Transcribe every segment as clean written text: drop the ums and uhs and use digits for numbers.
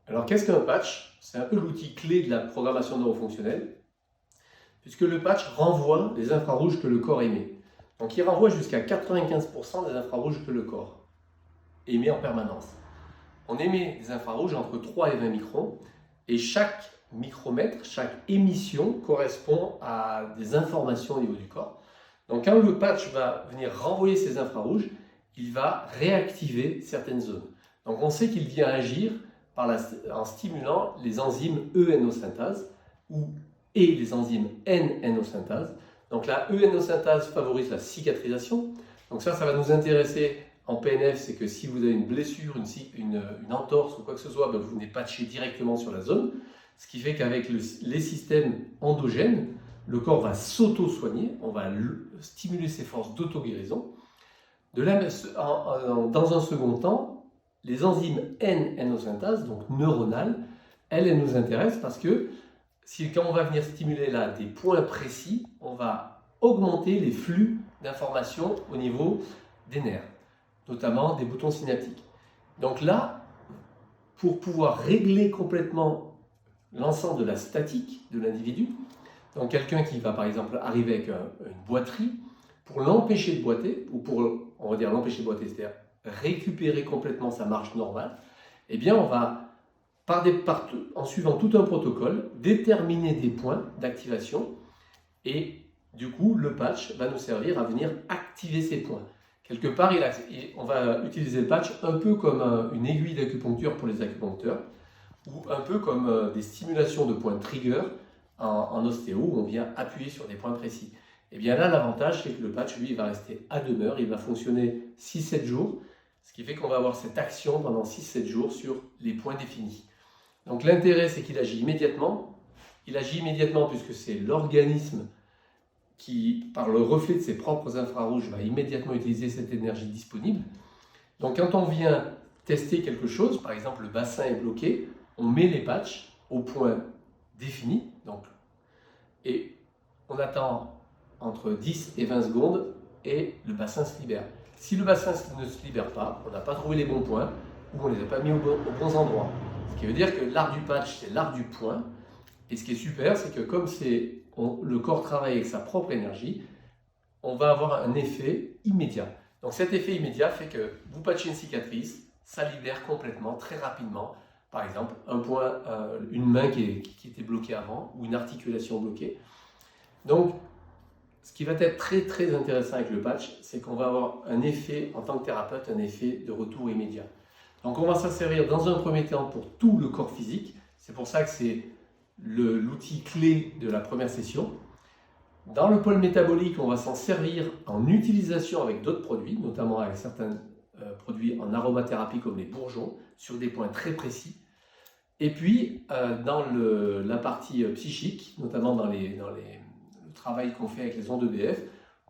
Alors, qu'est-ce qu'un patch? C'est un peu l'outil clé de la programmation neurofonctionnelle, puisque le patch renvoie les infrarouges que le corps émet. Donc, il renvoie jusqu'à 95% des infrarouges que le corps émet en permanence. On émet des infrarouges entre 3 et 20 microns, et chaque micromètre, chaque émission correspond à des informations au niveau du corps. Donc, quand le patch va venir renvoyer ces infrarouges, il va réactiver certaines zones. Donc, on sait qu'il vient agir en stimulant les enzymes ENO-synthase et les enzymes N-NO-synthase. Donc la ENO-synthase favorise la cicatrisation. Donc ça va nous intéresser en PNF, c'est que si vous avez une blessure, une entorse ou quoi que ce soit, ben vous venez patcher directement sur la zone. Ce qui fait qu'avec les systèmes endogènes, le corps va s'auto-soigner, on va stimuler ses forces d'auto-guérison. Dans un second temps, les enzymes N-NO-synthase, donc neuronales, elles nous intéressent parce que quand on va venir stimuler là des points précis, on va augmenter les flux d'informations au niveau des nerfs, notamment des boutons synaptiques. Donc là, pour pouvoir régler complètement l'ensemble de la statique de l'individu, donc quelqu'un qui va par exemple arriver avec une boiterie, pour l'empêcher de boiter, ou pour, on va dire l'empêcher de boiter, c'est-à-dire récupérer complètement sa marche normale, eh bien on va, en suivant tout un protocole, déterminer des points d'activation, et du coup le patch va nous servir à venir activer ces points. Quelque part, on va utiliser le patch un peu comme une aiguille d'acupuncture pour les acupuncteurs, ou un peu comme des stimulations de points trigger en ostéo, où on vient appuyer sur des points précis. Et bien là, l'avantage, c'est que le patch, lui, il va rester à demeure, il va fonctionner 6-7 jours, ce qui fait qu'on va avoir cette action pendant 6-7 jours sur les points définis. Donc l'intérêt, c'est qu'il agit immédiatement. Il agit immédiatement puisque c'est l'organisme qui, par le reflet de ses propres infrarouges, va immédiatement utiliser cette énergie disponible. Donc quand on vient tester quelque chose, par exemple le bassin est bloqué, on met les patchs au point défini, et on attend entre 10 et 20 secondes et le bassin se libère. Si le bassin ne se libère pas, on n'a pas trouvé les bons points ou on ne les a pas mis aux bons endroits. Ce qui veut dire que l'art du patch, c'est l'art du point. Et ce qui est super, c'est que comme le corps travaille avec sa propre énergie, on va avoir un effet immédiat. Donc cet effet immédiat fait que vous patchez une cicatrice, ça libère complètement, très rapidement. Par exemple, un point, une main qui était bloquée avant ou une articulation bloquée. Donc, ce qui va être très très intéressant avec le patch, c'est qu'on va avoir un effet, en tant que thérapeute, un effet de retour immédiat. Donc on va s'en servir dans un premier temps pour tout le corps physique. C'est pour ça que c'est l'outil clé de la première session. Dans le pôle métabolique, on va s'en servir en utilisation avec d'autres produits, notamment avec certains produits en aromathérapie comme les bourgeons, sur des points très précis. Et puis, dans la partie psychique, notamment dans le travail qu'on fait avec les ondes EDF,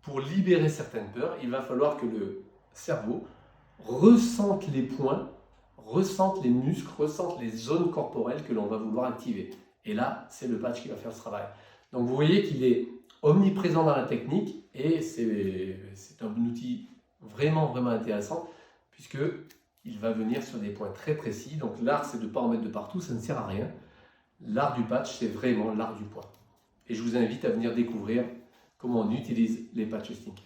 pour libérer certaines peurs, il va falloir que le cerveau ressente les points, ressente les muscles, ressente les zones corporelles que l'on va vouloir activer. Et là, c'est le patch qui va faire ce travail. Donc vous voyez qu'il est omniprésent dans la technique et c'est un outil vraiment, vraiment intéressant puisque il va venir sur des points très précis. Donc l'art, c'est de ne pas en mettre de partout, ça ne sert à rien. L'art du patch, c'est vraiment l'art du point. Et je vous invite à venir découvrir comment on utilise les patchs Stinker.